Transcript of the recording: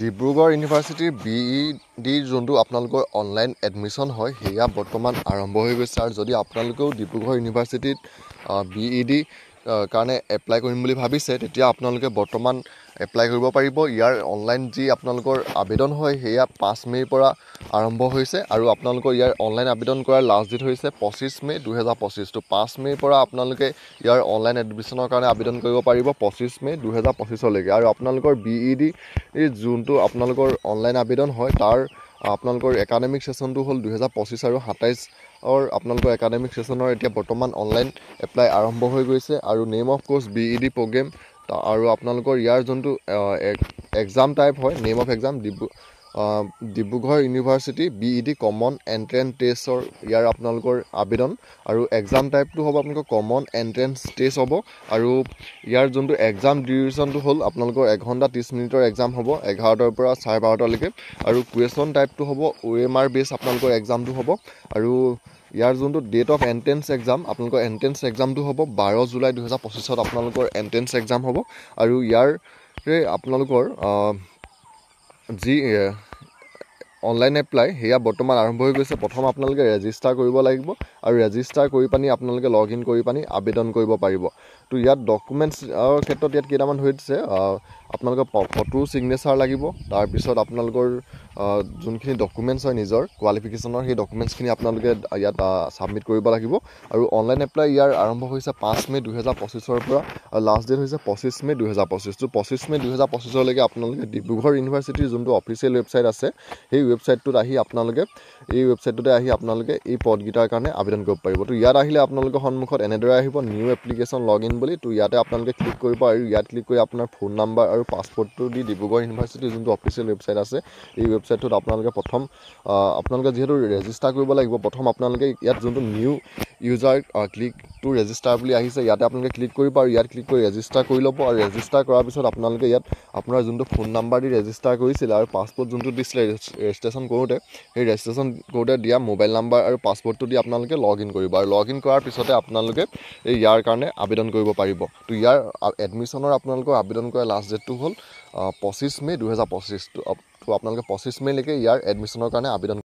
ডিব্ৰুগড় ইউনিভাৰ্চিটিৰ BED যোনটো আপোনালোকৰ অনলাইন এডমিশ্যন হয় সেয়া বৰ্তমান আৰম্ভ হৈ গৈছে। আৰু যদি আপোনালোকেও ডিব্ৰুগড় ইউনিভাৰ্চিটিত BED কাৰণে এপ্লাই কৰিম বুলি ভাবিছে, তেতিয়া আপোনালোকে বৰ্তমান এপ্লাই কৰিব পাৰিব। ইয়াৰ অনলাইন যি আপোনালোকৰ আবেদন হয় সেয়া 5 মে'ৰ পৰা আৰম্ভ হৈছে আৰু আপোনালোকৰ ইয়াৰ অনলাইন আবেদন কৰাৰ লাষ্ট ডেট হৈছে 25 মে' 2025। তো 5 মে'ৰ পৰা আপোনালোকে ইয়াৰ অনলাইন এডমিশ্যনৰ কাৰণে আবেদন কৰিব পাৰিব 25 মে' 2025লৈকে। আৰু আপোনালোকৰ BED যোনটো আপোনালোকৰ অনলাইন আবেদন হয় তাৰ আপোনালোকৰ একাডেমিক ছেশ্যনটো হ'ল 2025 আৰু 27 আপোনালোকৰ একাডেমিক ছেশ্যনৰ এতিয়া বৰ্তমান অনলাইন এপ্লাই আৰম্ভ হৈ গৈছে। আৰু name of course BED programme আৰু আপোনালোকৰ ইয়াৰ যোনটো এক্সাম টাইপ হয়, name of exam Dibrugarh university BED common entrance টেষ্টৰ ইয়াৰ আপোনালোকৰ আবেদন। আৰু এক্সাম টাইপটো হ'ব আপোনালোকৰ কমন এণ্ট্ৰেন্স টেষ্ট হ'ব। আৰু ইয়াৰ যোনটো এক্সাম ডিউৰেশ্যনটো হ'ল আপোনালোকৰ 1 ঘণ্টা 30 মিনিটৰ এক্সাম হ'ব 11টাৰ পৰা 12:30লৈকে। আৰু কুৱেশ্যন টাইপটো হ'ব OMR বেছ আপোনালোকৰ এক্সামটো হ'ব। আৰু ইয়াৰ যোনটো ডেট অফ এণ্ট্ৰেন্স এক্সাম আপোনালোকৰ এণ্ট্ৰেন্স এক্সামটো হ'ব 12 জুলাই 2025 আপোনালোকৰ এণ্ট্ৰেন্স এক্সাম হ'ব। আৰু ইয়াৰে আপোনালোকৰ যি অনলাইন এপ্লাই সেয়া বৰ্তমান আৰম্ভ হৈ গৈছে। প্ৰথম আপোনালোকে ৰেজিষ্টাৰ কৰিব লাগিব আৰু ৰেজিষ্টাৰ কৰি পানি আপোনালোকে লগ ইন কৰি পানি আবেদন কৰিব পাৰিব। তো ইয়াত ডকুমেণ্টছৰ ক্ষেত্ৰত ইয়াত কেইটামান হৈ দিছে। আপোনালোকৰ ফটো ছিগনেচাৰ লাগিব, তাৰপিছত আপোনালোকৰ যোনখিনি ডকুমেণ্টছ হয় নিজৰ কোৱালিফিকেশ্যনৰ সেই ডকুমেণ্টছখিনি আপোনালোকে ইয়াত ছাবমিট কৰিব লাগিব। আৰু অনলাইন এপ্লাই ইয়াৰ আৰম্ভ হৈছে 5 মে' 2025 পৰা আৰু লাষ্ট ডেট হৈছে 25 মে' 2025। তো 25 মে' 2025লৈকে আপোনালোকে ডিব্ৰুগড় ইউনিভাৰ্চিটিৰ যোনটো অফিচিয়েল ৱেবছাইট আছে সেই ৱেবছাইটটোতে আহি আপোনালোকে এই পদকেইটাৰ কাৰণে আবেদন কৰিব পাৰিব। তো ইয়াত আহিলে আপোনালোকৰ সন্মুখত এনেদৰে আহিব নিউ এপ্লিকেশ্যন লগ ইন বুলি। তো ইয়াতে আপোনালোকে ক্লিক কৰিব আৰু ইয়াত ক্লিক কৰি আপোনাৰ ফোন নাম্বাৰ আৰু পাছপৰ্টটো দি ডিব্ৰুগড় ইউনিভাৰ্চিটিৰ যোনটো অফিচিয়েল ৱেবছাইট আছে এই ৱেবছাইটটোত আপোনালোকে আপোনালোকে যিহেতু ৰেজিষ্টাৰ কৰিব লাগিব, প্ৰথম আপোনালোকে ইয়াত যোনটো new user click to register বুলি আহিছে ইয়াতে আপোনালোকে ক্লিক কৰিব আৰু ইয়াত ক্লিক কৰি ৰেজিষ্টাৰ কৰি ল'ব। আৰু ৰেজিষ্টাৰ কৰাৰ পিছত আপোনালোকে ইয়াত আপোনাৰ যোনটো ফোন নাম্বাৰ দি ৰেজিষ্টাৰ কৰিছিলে আৰু পাছপৰ্ট যোনটো দিছিলে ৰেজিষ্ট্ৰেশ্যন কৰোঁতে সেই ৰেজিষ্ট্ৰেশ্যন কৰোঁতে দিয়া মোবাইল নাম্বাৰ আৰু পাছপৰ্টটো দি আপোনালোকে লগ ইন কৰিব। আৰু লগ ইন কৰাৰ পিছতে আপোনালোকে ইয়াৰ কাৰণে আবেদন কৰিব পাৰিব। তো ইয়াৰ এডমিশ্যনৰ আপোনালোকৰ আবেদন কৰা লাষ্ট ডেটটো হ'ল 25 মে' 2025। তো আপোনালোকে 25 মে'লৈকে ইয়াৰ এডমিশ্যনৰ কাৰণে আবেদন